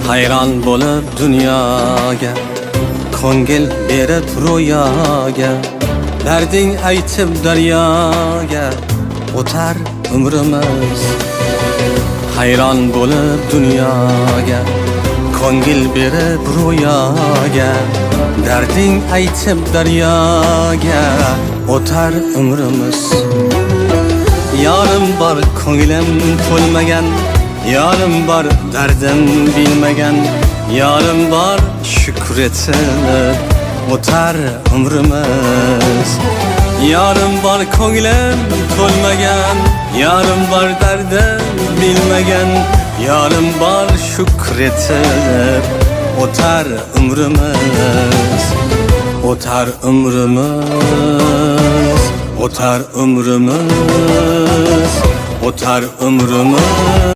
hayron bo'lib dunyoga, ko'ngil berib ro'yoga, darding aytib daryoga, o'tar umrimiz. Hayron bo'lib dunyoga, ko'ngil berib ro'yoga, darding aytib daryoga, o'tar umrimiz. Yorim bor ko'nglim to'lmagan, yorim bor dardim bilmagan, yorim bor shukr etib o'tar umrimiz. Yorim bor ko'nglim to'lmagan, yorim bor dardim bilmagan, yorim bor shukr etib o'tar umrimiz. O'tar umrimiz, o'tar umrimiz, o'tar umrimiz.